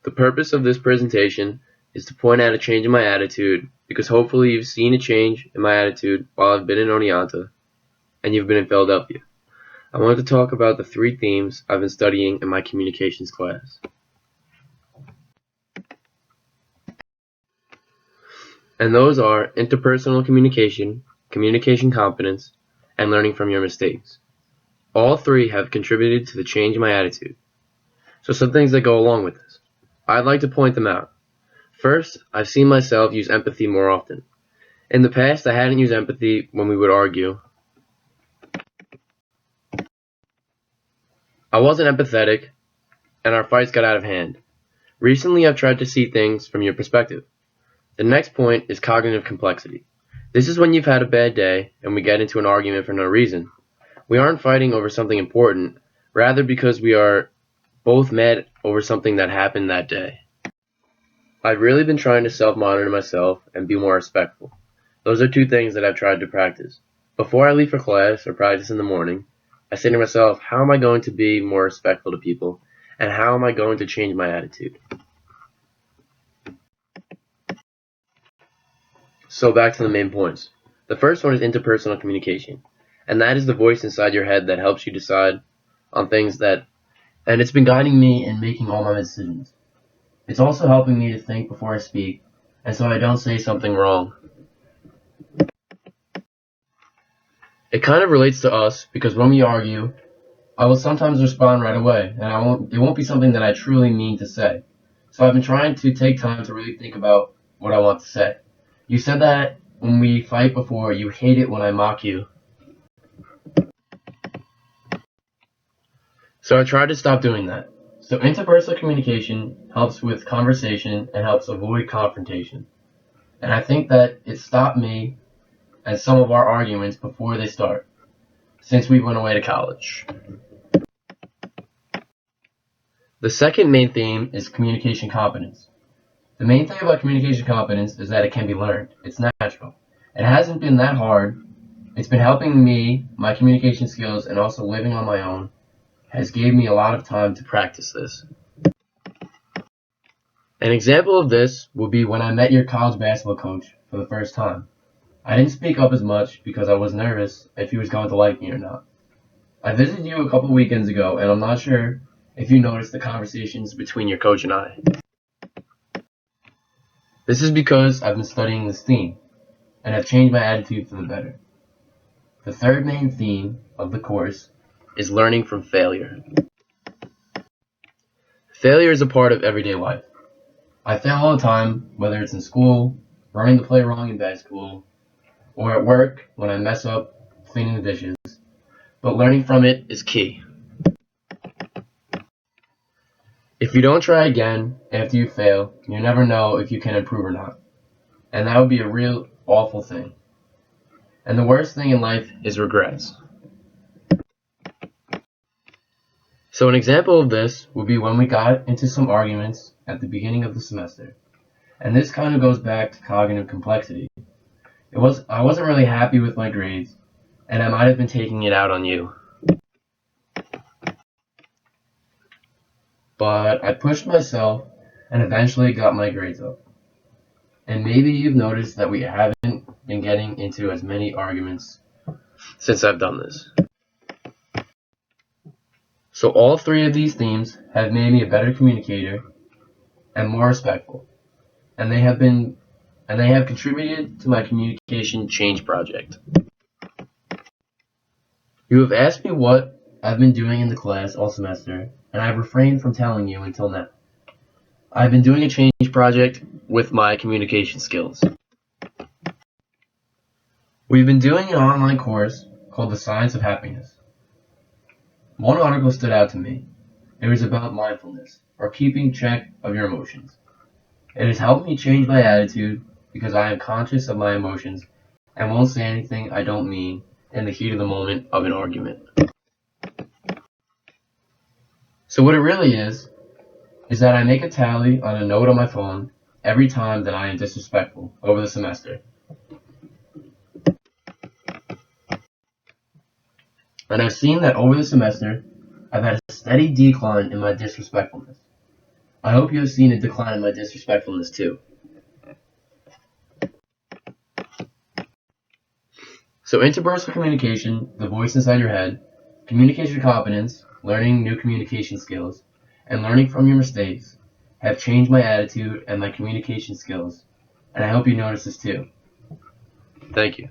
The purpose of this presentation is to point out a change in my attitude because hopefully you've seen a change in my attitude while I've been in Oneonta and you've been in Philadelphia. I wanted to talk about the 3 themes I've been studying in my communications class. And those are interpersonal communication, communication competence, and learning from your mistakes. All 3 have contributed to the change in my attitude. So some things that go along with this. I'd like to point them out. First, I've seen myself use empathy more often. In the past, I hadn't used empathy when we would argue. I wasn't empathetic, and our fights got out of hand. Recently, I've tried to see things from your perspective. The next point is cognitive complexity. This is when you've had a bad day, and we get into an argument for no reason. We aren't fighting over something important, rather because we are both mad over something that happened that day. I've really been trying to self-monitor myself and be more respectful. Those are 2 things that I've tried to practice. Before I leave for class or practice in the morning, I say to myself, how am I going to be more respectful to people, and how am I going to change my attitude? So back to the main points. The first one is interpersonal communication, and that is the voice inside your head that helps you decide on things and it's been guiding me in making all my decisions. It's also helping me to think before I speak, and so I don't say something wrong. It kind of relates to us because when we argue, I will sometimes respond right away, and it won't be something that I truly mean to say. So I've been trying to take time to really think about what I want to say. You said that when we fight before, you hate it when I mock you. So I tried to stop doing that. So interpersonal communication helps with conversation and helps avoid confrontation. And I think that it stopped me and some of our arguments before they start, since we went away to college. The second main theme is communication competence. The main thing about communication competence is that it can be learned. It's natural. It hasn't been that hard. It's been helping me, my communication skills, and also living on my own has gave me a lot of time to practice this. An example of this would be when I met your college basketball coach for the first time. I didn't speak up as much because I was nervous if he was going to like me or not. I visited you a couple weekends ago, and I'm not sure if you noticed the conversations between your coach and I. This is because I've been studying this theme, and have changed my attitude for the better. The third main theme of the course is learning from failure. Failure is a part of everyday life. I fail all the time, whether it's in school, running the play wrong in basketball, or at work when I mess up cleaning the dishes. But learning from it is key. If you don't try again after you fail, you never know if you can improve or not. And that would be a real awful thing. And the worst thing in life is regrets. So an example of this would be when we got into some arguments at the beginning of the semester. And this kind of goes back to cognitive complexity. I wasn't really happy with my grades, and I might have been taking it out on you. But I pushed myself and eventually got my grades up. And maybe you've noticed that we haven't been getting into as many arguments since I've done this. So all 3 of these themes have made me a better communicator and more respectful. And they have contributed to my communication change project. You have asked me what I've been doing in the class all semester, and I've refrained from telling you until now. I've been doing a change project with my communication skills. We've been doing an online course called The Science of Happiness. One article stood out to me. It was about mindfulness, or keeping track of your emotions. It has helped me change my attitude because I am conscious of my emotions and won't say anything I don't mean in the heat of the moment of an argument. So what it really is that I make a tally on a note on my phone every time that I am disrespectful over the semester. And I've seen that over the semester, I've had a steady decline in my disrespectfulness. I hope you have seen a decline in my disrespectfulness too. So interpersonal communication, the voice inside your head, communication competence, learning new communication skills, and learning from your mistakes have changed my attitude and my communication skills, and I hope you notice this too. Thank you.